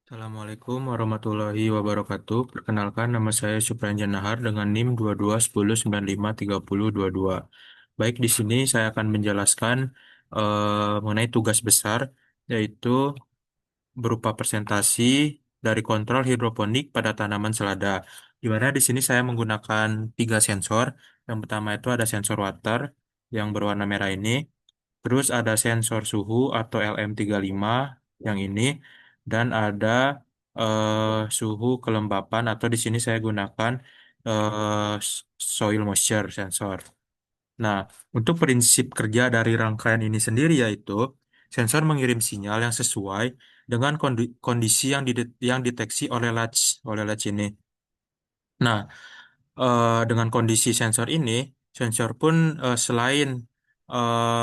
Assalamualaikum warahmatullahi wabarakatuh. Perkenalkan, nama saya Supranjan Nahar dengan NIM 2210953022. Baik, di sini saya akan menjelaskan mengenai tugas besar, yaitu berupa presentasi dari kontrol hidroponik pada tanaman selada. Di mana di sini saya menggunakan tiga sensor. Yang pertama itu ada sensor water yang berwarna merah ini. Terus ada sensor suhu atau LM35 yang ini, dan ada suhu kelembapan atau di sini saya gunakan soil moisture sensor. Nah, untuk prinsip kerja dari rangkaian ini sendiri yaitu sensor mengirim sinyal yang sesuai dengan kondisi yang deteksi oleh latch ini. Nah, dengan kondisi sensor ini, sensor pun selain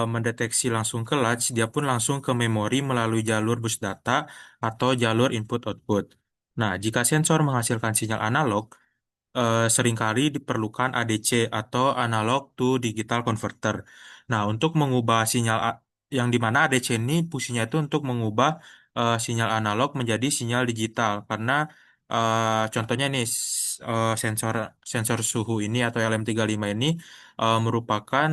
mendeteksi langsung ke latch, dia pun langsung ke memori melalui jalur bus data atau jalur input-output. Nah, jika sensor menghasilkan sinyal analog, seringkali diperlukan ADC atau analog to digital converter. Nah, untuk mengubah yang di mana ADC ini fungsinya itu untuk mengubah sinyal analog menjadi sinyal digital. Karena contohnya nih sensor sensor suhu ini atau LM35 ini merupakan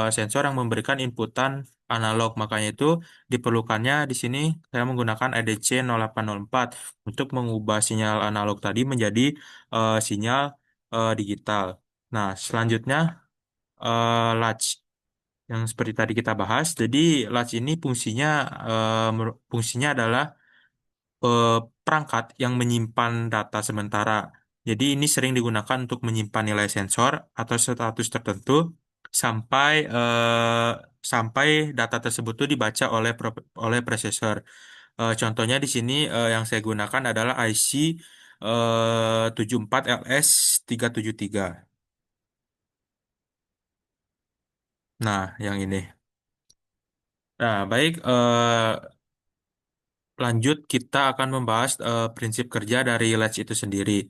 sensor yang memberikan inputan analog. Makanya itu diperlukannya di sini saya menggunakan ADC 0804 untuk mengubah sinyal analog tadi menjadi sinyal digital. Nah, selanjutnya latch yang seperti tadi kita bahas. Jadi latch ini fungsinya adalah eh, perangkat yang menyimpan data sementara. Jadi ini sering digunakan untuk menyimpan nilai sensor atau status tertentu sampai sampai data tersebut tuh dibaca oleh prosesor. Contohnya di sini yang saya gunakan adalah IC 74LS373. Nah, yang ini. Nah, baik. Lanjut, kita akan membahas prinsip kerja dari latch itu sendiri.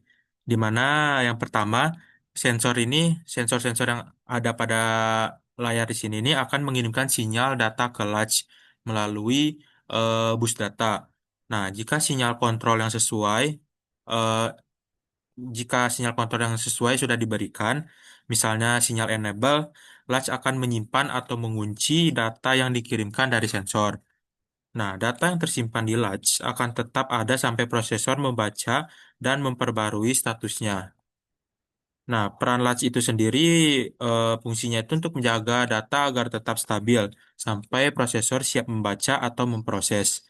Di mana yang pertama, sensor ini, sensor-sensor yang ada pada layar di sini ini akan mengirimkan sinyal data ke latch melalui bus data. Nah, eh, jika sinyal kontrol yang sesuai sudah diberikan, misalnya sinyal enable, latch akan menyimpan atau mengunci data yang dikirimkan dari sensor. Nah, data yang tersimpan di latch akan tetap ada sampai prosesor membaca dan memperbarui statusnya. Nah, peran latch itu sendiri fungsinya itu untuk menjaga data agar tetap stabil sampai prosesor siap membaca atau memproses.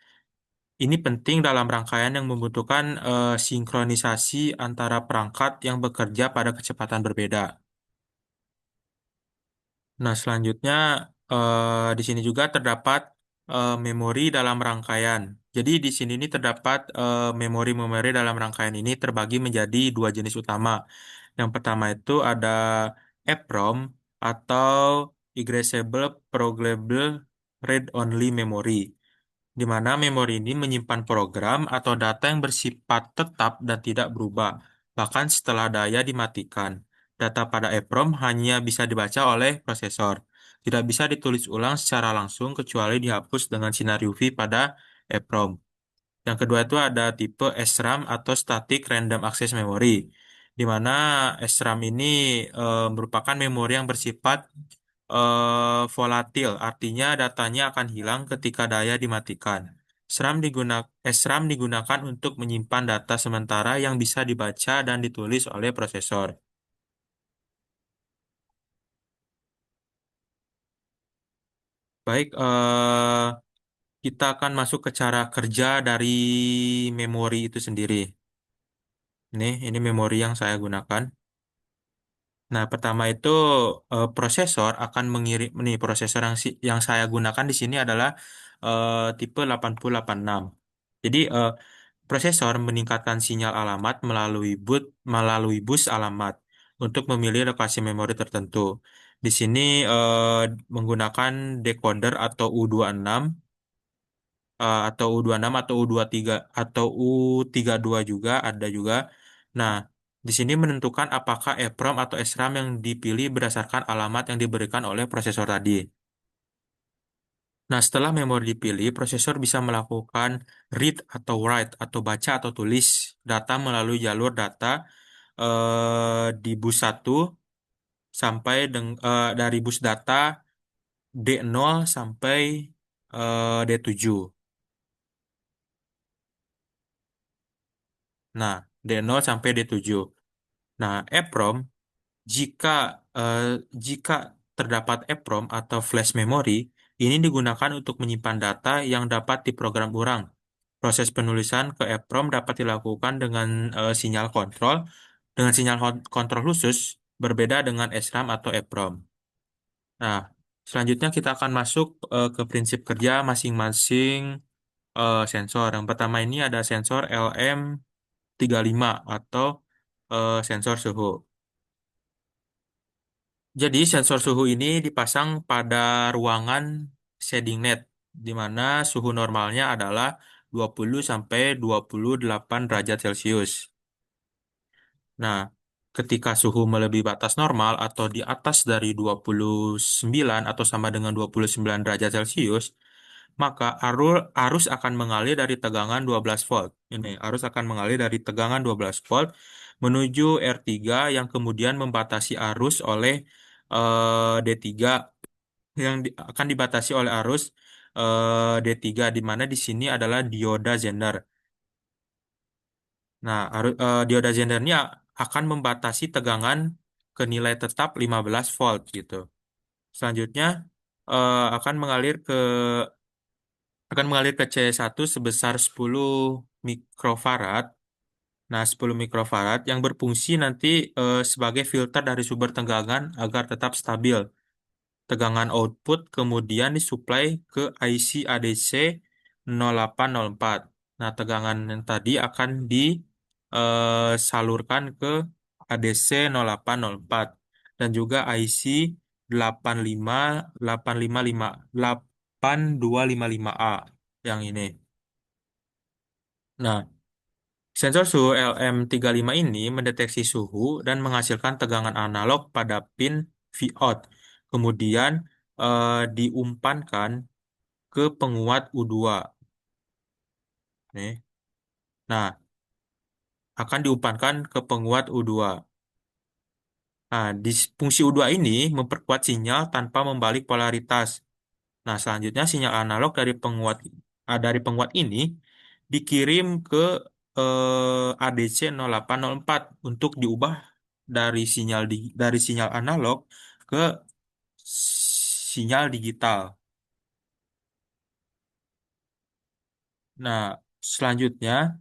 Ini penting dalam rangkaian yang membutuhkan sinkronisasi antara perangkat yang bekerja pada kecepatan berbeda. Nah, selanjutnya di sini juga terdapat memori dalam rangkaian. Jadi di sini ini terdapat memori-memori dalam rangkaian ini terbagi menjadi dua jenis utama. Yang pertama itu ada EPROM atau Erasable Programmable Read-Only Memory, di mana memori ini menyimpan program atau data yang bersifat tetap dan tidak berubah, bahkan setelah daya dimatikan. Data pada EPROM hanya bisa dibaca oleh prosesor, tidak bisa ditulis ulang secara langsung kecuali dihapus dengan sinar UV pada EPROM. Yang kedua itu ada tipe SRAM atau Static Random Access Memory, di mana SRAM ini merupakan memori yang bersifat volatil, artinya datanya akan hilang ketika daya dimatikan. SRAM digunakan untuk menyimpan data sementara yang bisa dibaca dan ditulis oleh prosesor. Baik, kita akan masuk ke cara kerja dari memori itu sendiri. Ini memori yang saya gunakan. Nah, pertama itu prosesor akan mengirim nih prosesor yang saya gunakan di sini adalah tipe 8086. Jadi prosesor meningkatkan sinyal alamat melalui bus alamat untuk memilih lokasi memori tertentu. Di sini menggunakan decoder atau U26 atau U26 atau U23 atau U32 juga ada juga. Nah, di sini menentukan apakah EPROM atau SRAM yang dipilih berdasarkan alamat yang diberikan oleh prosesor tadi. Nah, setelah memori dipilih, prosesor bisa melakukan read atau write atau baca atau tulis data melalui jalur data di bus 1 dari bus data D0 sampai D7. Nah, D0 sampai D7. Nah, EPROM jika eh, jika terdapat EPROM atau flash memory, ini digunakan untuk menyimpan data yang dapat diprogram ulang. Proses penulisan ke EPROM dapat dilakukan dengan sinyal kontrol khusus, berbeda dengan SRAM atau EPROM. Nah, selanjutnya kita akan masuk ke prinsip kerja masing-masing sensor. Yang pertama ini ada sensor LM35 atau sensor suhu. Jadi sensor suhu ini dipasang pada ruangan shading net, di mana suhu normalnya adalah 20 sampai 28 derajat Celcius. Nah, ketika suhu melebihi batas normal atau di atas dari 29 atau sama dengan 29 derajat Celcius, maka arus akan mengalir dari tegangan 12 volt. Ini arus akan mengalir dari tegangan 12 volt menuju R3 yang kemudian membatasi arus oleh D3 akan dibatasi oleh arus D3 di mana di sini adalah dioda Zener. Nah, dioda Zener ini akan membatasi tegangan ke nilai tetap 15 volt gitu. Selanjutnya eh, akan mengalir ke akan mengalir ke C1 sebesar 10 mikrofarad. Nah, 10 mikrofarad yang berfungsi nanti sebagai filter dari sumber tegangan agar tetap stabil. Tegangan output kemudian disuplai ke IC ADC 0804. Nah, tegangan yang tadi akan disalurkan ke ADC 0804 dan juga IC 85 855 8255A yang ini. Nah, sensor suhu LM35 ini mendeteksi suhu dan menghasilkan tegangan analog pada pin Vout. Kemudian diumpankan ke penguat U2. Nih. Nah, akan diumpankan ke penguat U2. Nah, fungsi U2 ini memperkuat sinyal tanpa membalik polaritas. Nah, selanjutnya sinyal analog dari penguat ini dikirim ke ADC 0804 untuk diubah dari sinyal analog ke sinyal digital. Nah, selanjutnya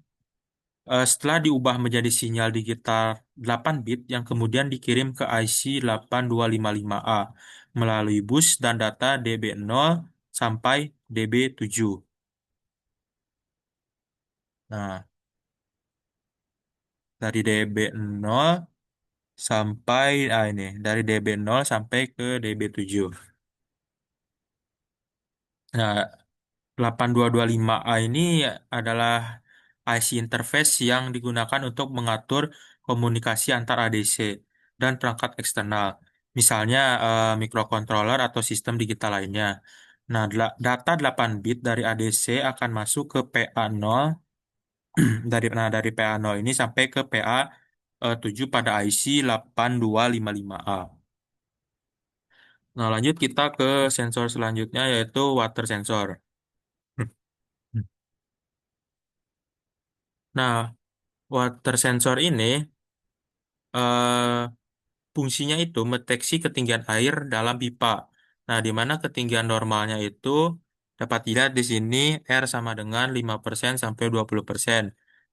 setelah diubah menjadi sinyal digital 8 bit yang kemudian dikirim ke IC 8255A melalui bus dan data DB0 sampai DB7. Nah, dari DB0 dari DB0 sampai ke DB7. Nah, 8225A ini adalah IC interface yang digunakan untuk mengatur komunikasi antar ADC dan perangkat eksternal, misalnya microcontroller atau sistem digital lainnya. Nah, data 8 bit dari ADC akan masuk ke PA0 dari PA0 ini sampai ke PA7 pada IC 8255A. Nah, lanjut kita ke sensor selanjutnya yaitu water sensor. Nah, water sensor ini eh, fungsinya itu mendeteksi ketinggian air dalam pipa. Nah, di mana ketinggian normalnya itu dapat dilihat di sini R sama dengan 5% sampai 20%.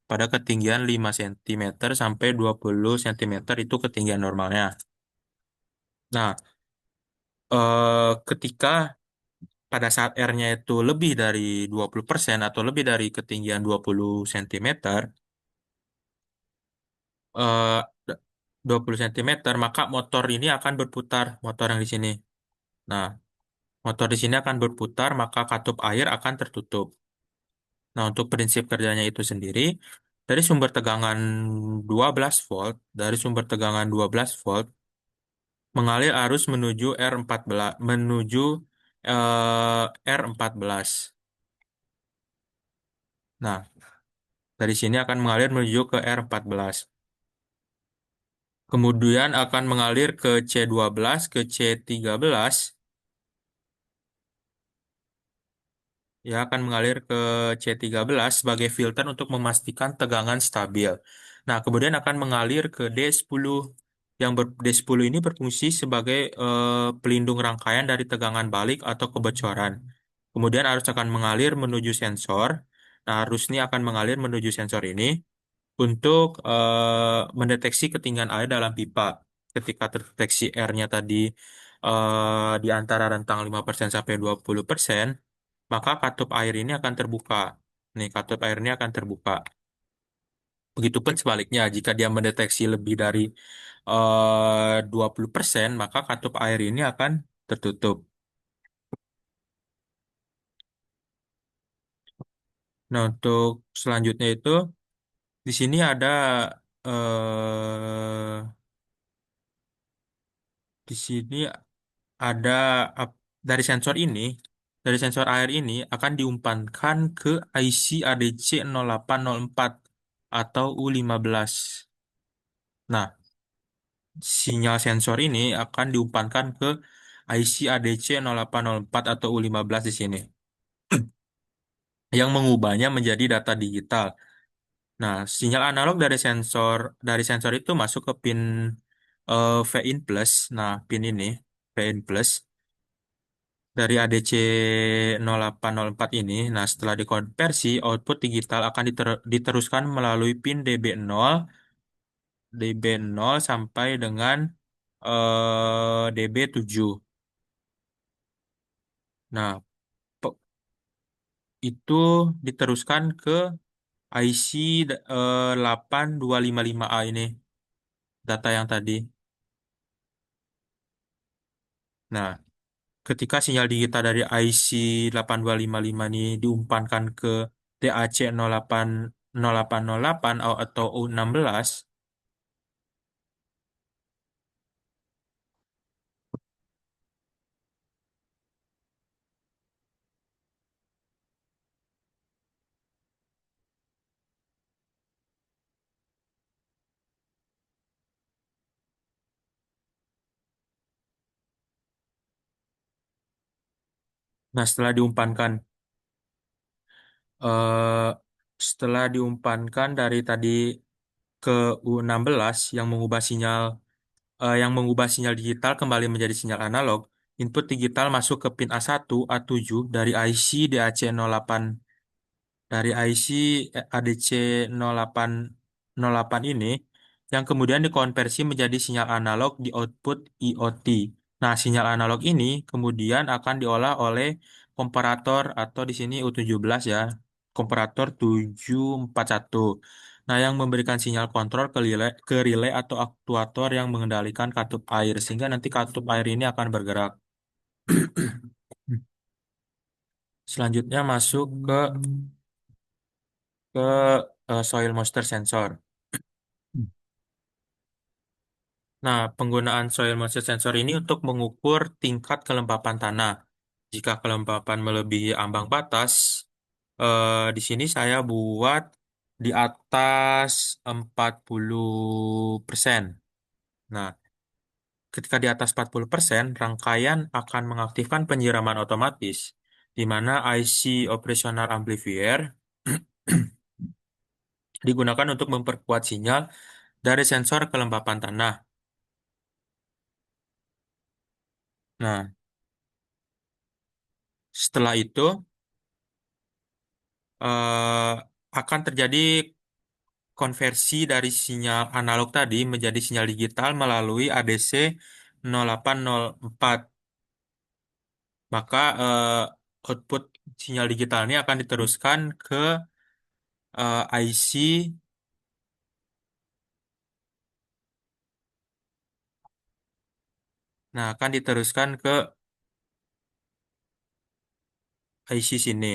Pada ketinggian 5 cm sampai 20 cm itu ketinggian normalnya. Nah, ketika pada saat R-nya itu lebih dari 20% atau lebih dari ketinggian 20 cm, eh, 20 cm, maka motor ini akan berputar, motor yang di sini. Nah, motor di sini akan berputar, maka katup air akan tertutup. Nah, untuk prinsip kerjanya itu sendiri, dari sumber tegangan 12 volt, dari sumber tegangan 12 volt, mengalir arus menuju R14, menuju R14. Nah, dari sini akan mengalir menuju ke R14. Kemudian akan mengalir ke C12, ke C13, ya akan mengalir ke C13 sebagai filter untuk memastikan tegangan stabil. Nah, kemudian akan mengalir ke D10. D10 ini berfungsi sebagai pelindung rangkaian dari tegangan balik atau kebocoran. Kemudian arus akan mengalir menuju sensor. Nah, arus ini akan mengalir menuju sensor ini untuk mendeteksi ketinggian air dalam pipa. Ketika terdeteksi R-nya tadi di antara rentang 5% sampai 20%, maka katup air ini akan terbuka. Nih, katup air ini akan terbuka. Begitupun sebaliknya, jika dia mendeteksi lebih dari 20%, maka katup air ini akan tertutup. Nah, untuk selanjutnya itu, di sini ada eh, di sini ada ap- dari sensor ini, dari sensor air ini akan diumpankan ke IC ADC 0804 atau U15. Nah, sinyal sensor ini akan diumpankan ke IC ADC 0804 atau U15 di sini, yang mengubahnya menjadi data digital. Nah, sinyal analog dari sensor itu masuk ke pin VIN plus. Nah, pin ini VIN plus dari ADC 0804 ini. Nah, setelah dikonversi, output digital akan diteruskan melalui pin DB0 sampai dengan DB7. Nah, pe- itu diteruskan ke IC 8255A ini, data yang tadi. Nah, ketika sinyal digital dari IC 8255 ini diumpankan ke DAC 0808 atau U16, nah eh, setelah diumpankan dari tadi ke U16 yang mengubah sinyal digital kembali menjadi sinyal analog, input digital masuk ke pin A1, A7 dari IC DAC 08, dari IC ADC 0808 ini, yang kemudian dikonversi menjadi sinyal analog di output IoT. Nah, sinyal analog ini kemudian akan diolah oleh komparator atau di sini U17 ya, komparator 741. Nah, yang memberikan sinyal kontrol ke relay atau aktuator yang mengendalikan katup air, sehingga nanti katup air ini akan bergerak. Selanjutnya masuk ke soil moisture sensor. Nah, penggunaan soil moisture sensor ini untuk mengukur tingkat kelembapan tanah. Jika kelembapan melebihi ambang batas, di sini saya buat di atas 40%. Nah, ketika di atas 40%, rangkaian akan mengaktifkan penyiraman otomatis, di mana IC operational amplifier digunakan untuk memperkuat sinyal dari sensor kelembapan tanah. Nah, setelah itu eh, akan terjadi konversi dari sinyal analog tadi menjadi sinyal digital melalui ADC 0804. Maka output sinyal digital ini akan diteruskan ke IC, nah akan diteruskan ke IC sini.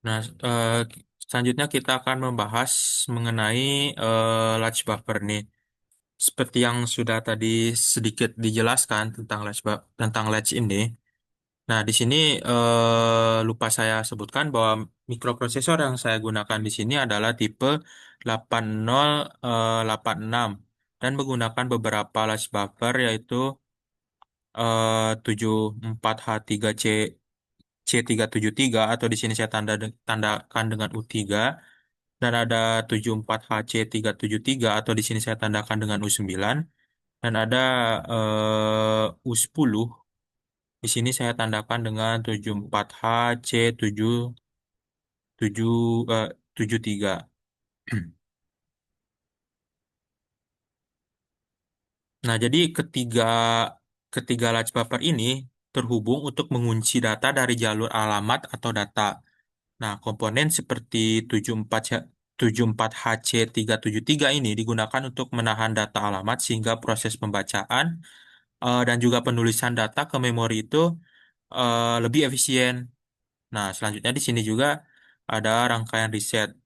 Nah, selanjutnya kita akan membahas mengenai latch buffer nih. Seperti yang sudah tadi sedikit dijelaskan tentang tentang latch ini. Nah, di sini lupa saya sebutkan bahwa mikroprosesor yang saya gunakan di sini adalah tipe 8086 dan menggunakan beberapa latch buffer yaitu 74H3C C373 atau di sini saya tandakan dengan U3 dan ada 74HC373 atau di sini saya tandakan dengan U9 dan ada U10 di sini saya tandakan dengan 74HC7773. Nah, jadi ketiga latch buffer ini terhubung untuk mengunci data dari jalur alamat atau data. Nah, komponen seperti 74HC373 ini digunakan untuk menahan data alamat sehingga proses pembacaan dan juga penulisan data ke memori itu lebih efisien. Nah, selanjutnya di sini juga ada rangkaian reset.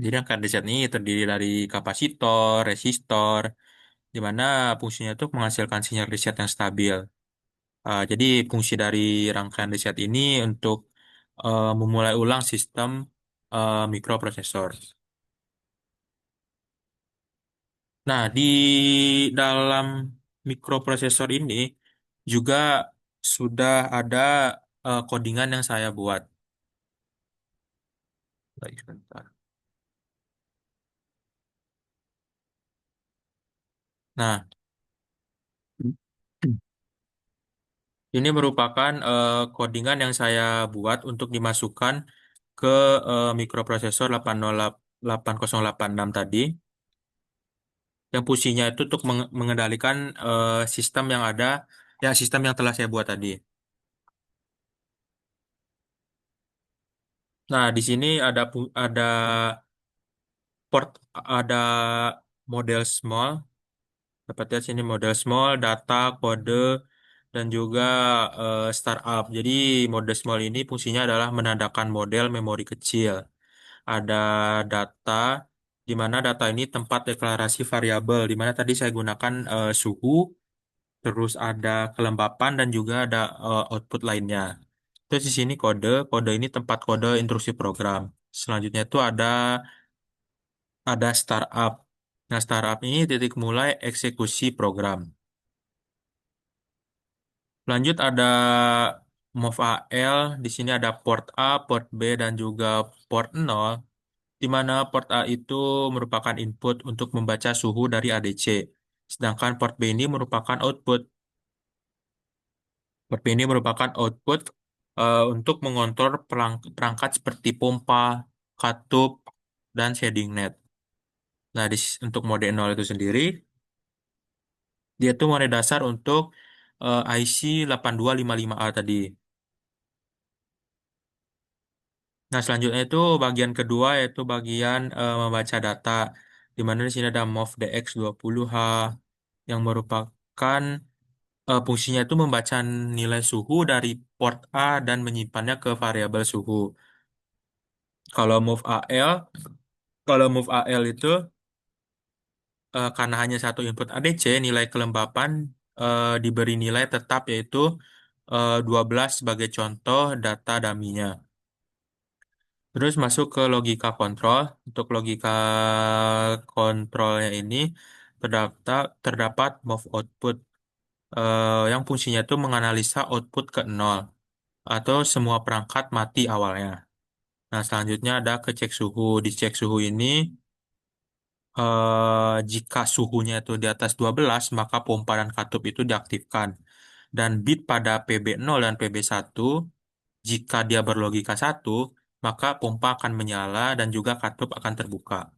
Jadi rangkaian reset ini terdiri dari kapasitor, resistor, di mana fungsinya itu menghasilkan sinyal reset yang stabil. Jadi fungsi dari rangkaian riset ini untuk memulai ulang sistem mikroprosesor. Nah, di dalam mikroprosesor ini juga sudah ada codingan yang saya buat. Baik, sebentar. Nah, ini merupakan codingan yang saya buat untuk dimasukkan ke mikroprosesor 8086 tadi. Yang fungsinya itu untuk mengendalikan sistem yang ada, ya sistem yang telah saya buat tadi. Nah, di sini ada port, ada model small, dapat lihat sini model small, data, kode, dan juga startup. Jadi model small ini fungsinya adalah menandakan model memori kecil. Ada data, di mana data ini tempat deklarasi variabel, di mana tadi saya gunakan suhu, terus ada kelembapan dan juga ada output lainnya. Terus di sini kode ini tempat kode instruksi program. Selanjutnya itu ada startup. Nah, startup ini titik mulai eksekusi program. Lanjut ada move AL, di sini ada port A, port B, dan juga port 0, di mana port A itu merupakan input untuk membaca suhu dari ADC. Sedangkan port B ini merupakan output. Port B ini merupakan output untuk mengontrol perangkat seperti pompa, katup, dan shading net. Nah, untuk mode 0 itu sendiri, dia tuh mode dasar untuk IC 8255A tadi. Nah, selanjutnya itu bagian kedua yaitu bagian membaca data, di mana di sini ada MOV DX20H yang merupakan fungsinya itu membaca nilai suhu dari port A dan menyimpannya ke variabel suhu. Kalau move AL, kalau move AL itu karena hanya satu input ADC, nilai kelembapan diberi nilai tetap yaitu 12 sebagai contoh data dummy-nya. Terus masuk ke logika kontrol. Untuk logika kontrolnya ini terdapat move output yang fungsinya itu menganalisa output ke nol atau semua perangkat mati awalnya. Nah, selanjutnya ada cek suhu. Di cek suhu ini jika suhunya itu di atas 12, maka pompa dan katup itu diaktifkan. Dan bit pada PB0 dan PB1, jika dia berlogika 1, maka pompa akan menyala dan juga katup akan terbuka.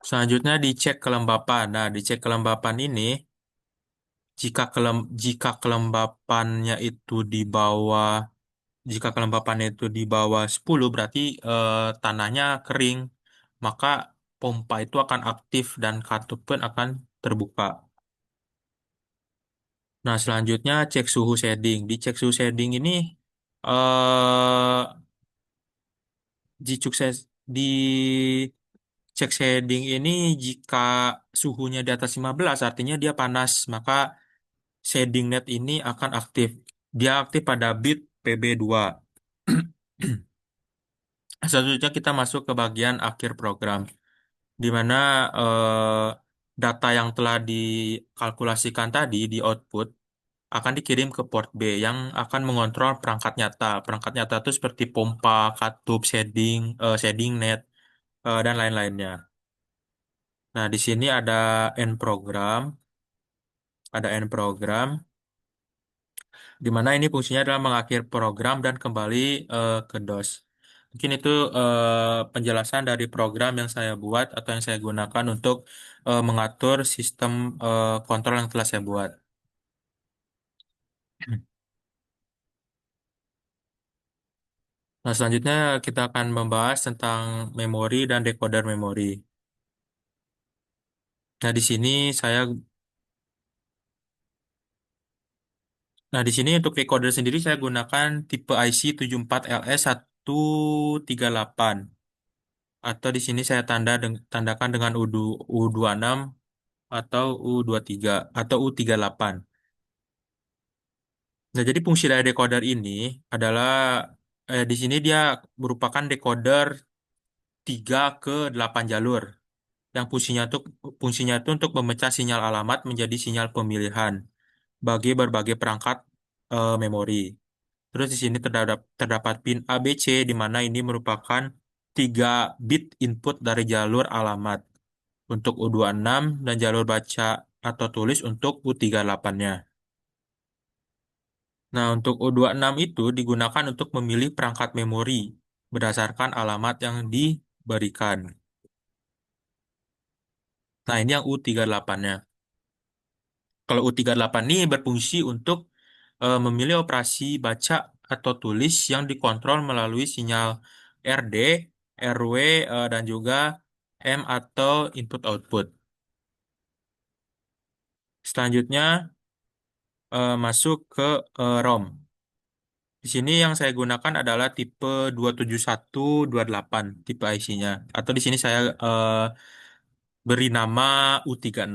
Selanjutnya dicek kelembapan. Nah, dicek kelembapan ini, jika kelembapannya itu di bawah jika kelembapannya itu di bawah 10 berarti tanahnya kering. Maka pompa itu akan aktif dan katup pun akan terbuka. Nah, selanjutnya cek suhu shading. Di cek suhu shading ini eh di sukses di cek shading ini jika suhunya di atas 15 artinya dia panas, maka shading net ini akan aktif. Dia aktif pada bit PB2. Selanjutnya kita masuk ke bagian akhir program, di mana data yang telah dikalkulasikan tadi di output akan dikirim ke port B yang akan mengontrol perangkat nyata. Perangkat nyata itu seperti pompa, katup, shading net, dan lain-lainnya. Nah, di sini ada end program, di mana ini fungsinya adalah mengakhir program dan kembali ke DOS. Mungkin itu penjelasan dari program yang saya buat atau yang saya gunakan untuk mengatur sistem kontrol yang telah saya buat. Nah, selanjutnya kita akan membahas tentang memori dan decoder memori. Nah, di sini saya Nah, di sini untuk recorder sendiri saya gunakan tipe IC 74LS138 atau di sini saya tandakan dengan U26 atau U23 atau U38. Nah, jadi fungsi dari decoder ini adalah di sini dia merupakan decoder 3 ke 8 jalur yang fungsinya itu untuk memecah sinyal alamat menjadi sinyal pemilihan bagi berbagai perangkat memori. Terus di sini terdapat pin ABC di mana ini merupakan 3 bit input dari jalur alamat untuk U26 dan jalur baca atau tulis untuk U38-nya. Nah, untuk U26 itu digunakan untuk memilih perangkat memori berdasarkan alamat yang diberikan. Nah, ini yang U38-nya. Kalau U38 ini berfungsi untuk memilih operasi baca atau tulis yang dikontrol melalui sinyal RD, RW, dan juga M atau input-output. Selanjutnya masuk ke ROM. Di sini yang saya gunakan adalah tipe 27128 tipe IC-nya. Atau di sini saya beri nama U36.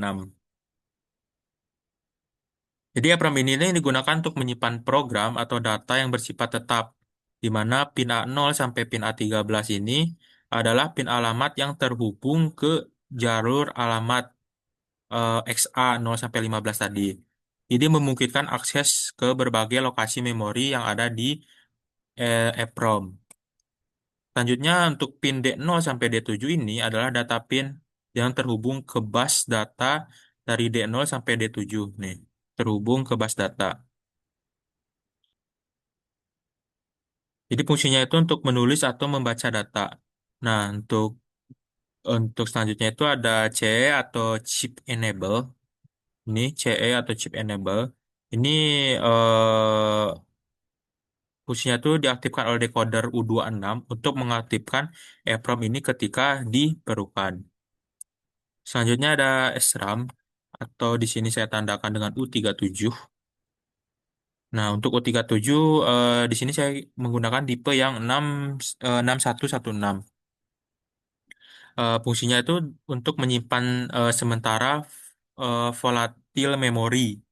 Jadi EPROM ini digunakan untuk menyimpan program atau data yang bersifat tetap, di mana pin A0 sampai pin A13 ini adalah pin alamat yang terhubung ke jalur alamat XA 0 sampai 15 tadi. Jadi memungkinkan akses ke berbagai lokasi memori yang ada di EPROM. Selanjutnya untuk pin D0 sampai D7 ini adalah data pin yang terhubung ke bus data dari D0 sampai D7 nih, terhubung ke bus data. Jadi fungsinya itu untuk menulis atau membaca data. Nah, untuk selanjutnya itu ada CE atau chip enable. Ini CE atau chip enable. Ini fungsinya itu diaktifkan oleh decoder U26 untuk mengaktifkan EEPROM ini ketika diperlukan. Selanjutnya ada SRAM atau di sini saya tandakan dengan U37. Nah, untuk U37 di sini saya menggunakan tipe yang 6116. Fungsinya itu untuk menyimpan sementara volatil memori.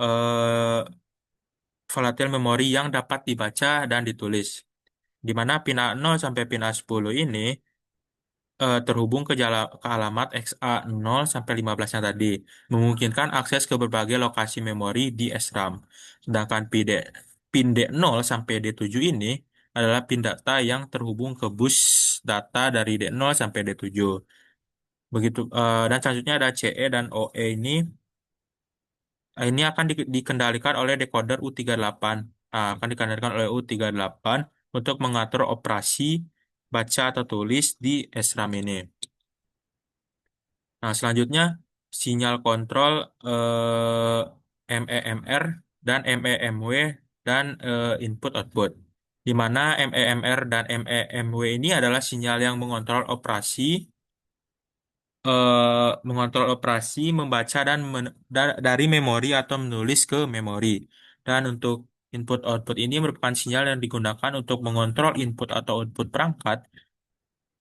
eh Volatil memori yang dapat dibaca dan ditulis. Di mana pin A0 sampai pin A10 ini terhubung ke alamat XA0 sampai 15-nya tadi, memungkinkan akses ke berbagai lokasi memori di SRAM. Sedangkan pin D0 sampai D7 ini adalah pin data yang terhubung ke bus data dari D0 sampai D7. Begitu dan selanjutnya ada CE dan OE ini akan dikendalikan oleh decoder U38. Akan dikendalikan oleh U38 untuk mengatur operasi baca atau tulis di SRAM ini. Nah, selanjutnya sinyal kontrol MEMR dan MEMW dan input output. Di mana MEMR dan MEMW ini adalah sinyal yang mengontrol operasi mengontrol operasi, membaca dan dari memori atau menulis ke memori. Dan untuk input-output ini merupakan sinyal yang digunakan untuk mengontrol input atau output perangkat.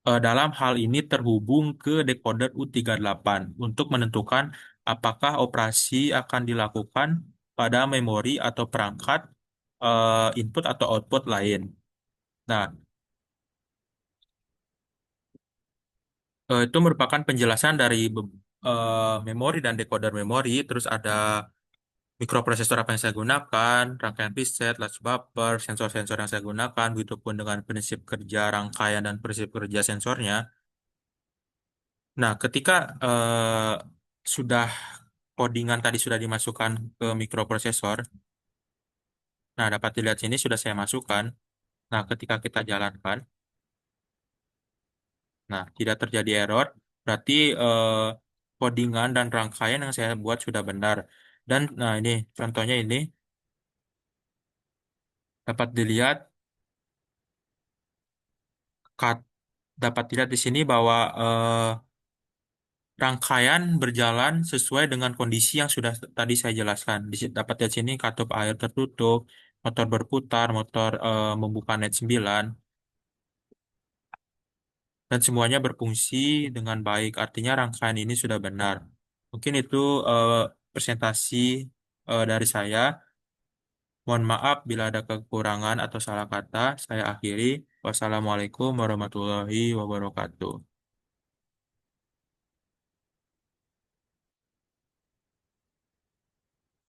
Dalam hal ini terhubung ke decoder U38 untuk menentukan apakah operasi akan dilakukan pada memori atau perangkat input atau output lain. Nah, itu merupakan penjelasan dari memori dan decoder memori. Terus ada mikroprosesor apa yang saya gunakan, rangkaian preset, latch buffer, sensor-sensor yang saya gunakan, begitupun dengan prinsip kerja rangkaian dan prinsip kerja sensornya. Nah, ketika sudah codingan tadi sudah dimasukkan ke mikroprosesor, nah dapat dilihat sini sudah saya masukkan. Nah, ketika kita jalankan, nah tidak terjadi error, berarti codingan dan rangkaian yang saya buat sudah benar. Dan nah ini contohnya ini dapat dilihat kat- dapat dilihat di sini bahwa rangkaian berjalan sesuai dengan kondisi yang sudah tadi saya jelaskan. Dapat lihat sini katup air tertutup, motor berputar, motor membuka net 9, dan semuanya berfungsi dengan baik. Artinya rangkaian ini sudah benar. Mungkin itu eh, presentasi dari saya. Mohon maaf bila ada kekurangan atau salah kata. Saya akhiri. Wassalamualaikum warahmatullahi wabarakatuh.